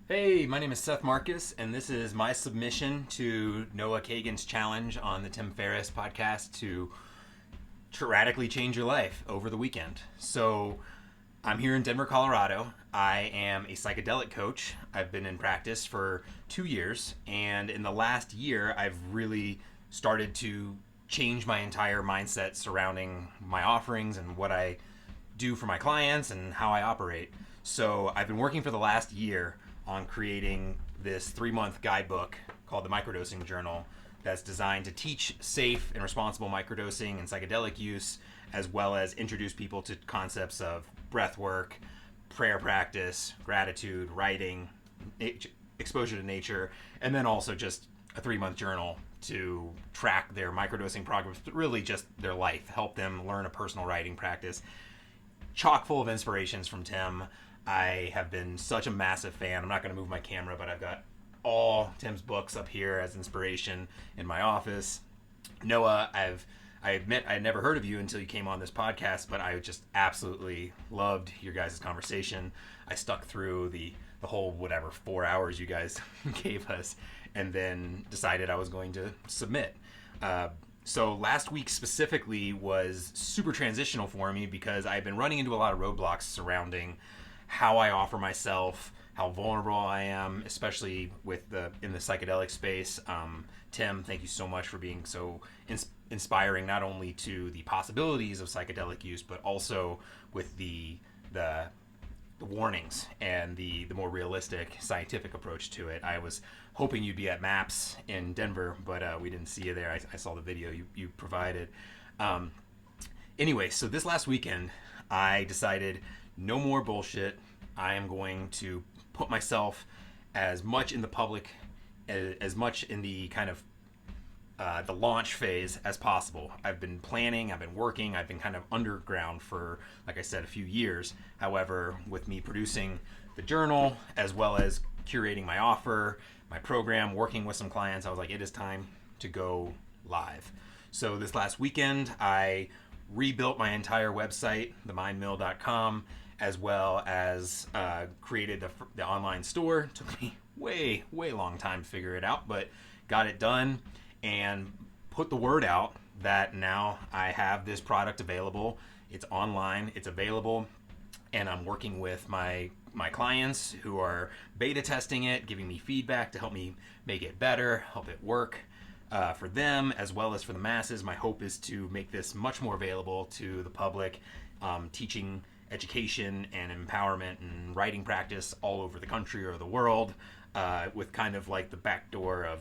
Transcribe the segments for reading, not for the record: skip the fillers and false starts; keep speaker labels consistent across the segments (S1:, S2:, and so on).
S1: Hey, my name is Seth Marcus, and this is my submission to Noah Kagan's challenge on the Tim Ferriss podcast to radically change your life over the weekend. So, I'm here in Denver, Colorado. I am a psychedelic coach. I've been in practice for 2 years, and in the last year, I've really started to change my entire mindset surrounding my offerings and what I do for my clients and how I operate. So I've been working for the last year on creating this 3-month guidebook called the Microdosing Journal that's designed to teach safe and responsible microdosing and psychedelic use, as well as introduce people to concepts of breath work, prayer practice, gratitude, writing, exposure to nature, and then also just a 3-month journal to track their microdosing progress, but really just their life, help them learn a personal writing practice. Chock full of inspirations from Tim. I have been such a massive fan. I'm not going to move my camera, but I've got all Tim's books up here as inspiration in my office. Noah, I admit I had never heard of you until you came on this podcast, but I just absolutely loved your guys' conversation. I stuck through the whole 4 hours you guys gave us, and then decided I was going to submit. So last week specifically was super transitional for me because I've been running into a lot of roadblocks surrounding how I offer myself, how vulnerable I am, especially in the psychedelic space. Tim, thank you so much for being so inspiring, not only to the possibilities of psychedelic use, but also with the warnings and the more realistic scientific approach to it. I was hoping you'd be at MAPS in Denver, but we didn't see you there. I saw the video you provided. Anyway, so this last weekend, I decided no more bullshit. I am going to put myself as much in the public, as much in the kind of the launch phase as possible. I've been planning, I've been working, I've been kind of underground for, like I said, a few years. However, with me producing the journal, as well as curating my offer, my program, working with some clients, I was like, it is time to go live. So this last weekend, I rebuilt my entire website, themindmill.com, as well as created the online store. Took me way long time to figure it out, but got it done and put the word out that now I have this product available. It's online, it's available, and I'm working with my clients who are beta testing it, giving me feedback to help me make it better, help it work for them as well as for the masses. My hope is to make this much more available to the public, teaching education and empowerment and writing practice all over the country or the world, with kind of like the back door of,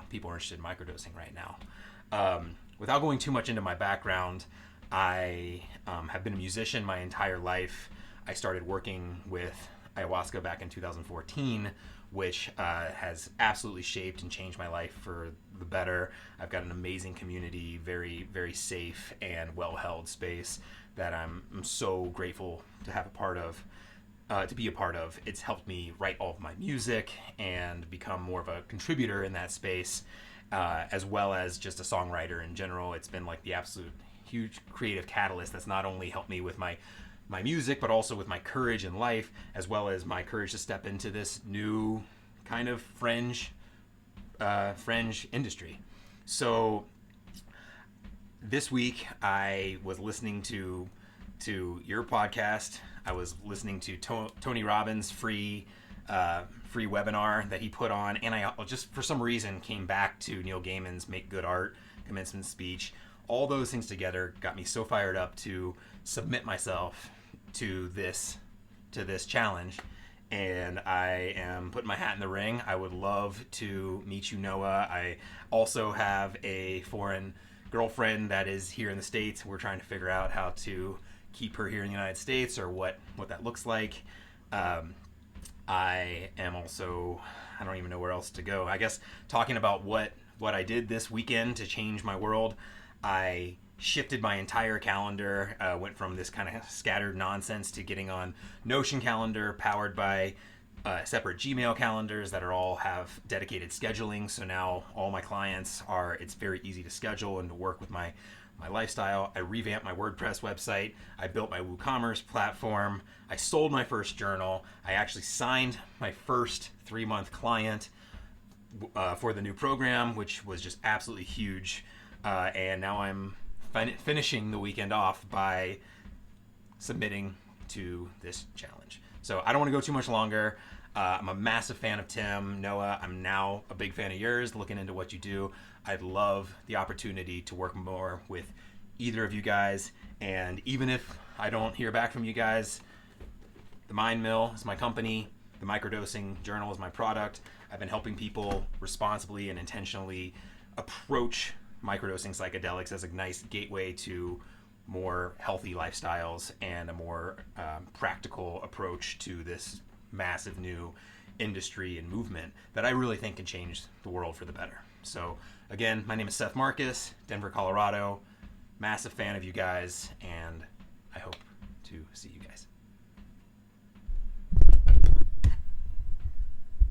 S1: people are interested in microdosing right now. Without going too much into my background, I have been a musician my entire life. I started working with ayahuasca back in 2014, which has absolutely shaped and changed my life for the better. I've got an amazing community, very, very safe and well-held space that I'm so grateful to have a part of. To be a part of. It's helped me write all of my music and become more of a contributor in that space, as well as just a songwriter in general. It's been like the absolute huge creative catalyst that's not only helped me with my music, but also with my courage in life, as well as my courage to step into this new kind of fringe industry. So this week I was listening to your podcast. I was listening to Tony Robbins' free webinar that he put on, and I just for some reason came back to Neil Gaiman's Make Good Art commencement speech. All those things together got me so fired up to submit myself to this challenge, and I am putting my hat in the ring. I would love to meet you, Noah. I also have a foreign girlfriend that is here in the States. We're trying to figure out how to keep her here in the United States, or what that looks like. I am also, I don't even know where else to go. I guess talking about what I did this weekend to change my world, I shifted my entire calendar, went from this kind of scattered nonsense to getting on Notion calendar powered by separate Gmail calendars that all have dedicated scheduling. So now all my clients it's very easy to schedule and to work with my my lifestyle. I revamped my WordPress website. I built my WooCommerce platform. I sold my first journal. I actually signed my first 3-month client for the new program, which was just absolutely huge. And now I'm finishing the weekend off by submitting to this challenge. So I don't want to go too much longer. I'm a massive fan of Tim. Noah, I'm now a big fan of yours, looking into what you do. I'd love the opportunity to work more with either of you guys. And even if I don't hear back from you guys, the Mindmill is my company. The microdosing journal is my product. I've been helping people responsibly and intentionally approach microdosing psychedelics as a nice gateway to more healthy lifestyles and a more practical approach to this massive new industry and movement that I really think can change the world for the better. So again, my name is Seth Marcus, Denver, Colorado. Massive fan of you guys, and I hope to see you guys.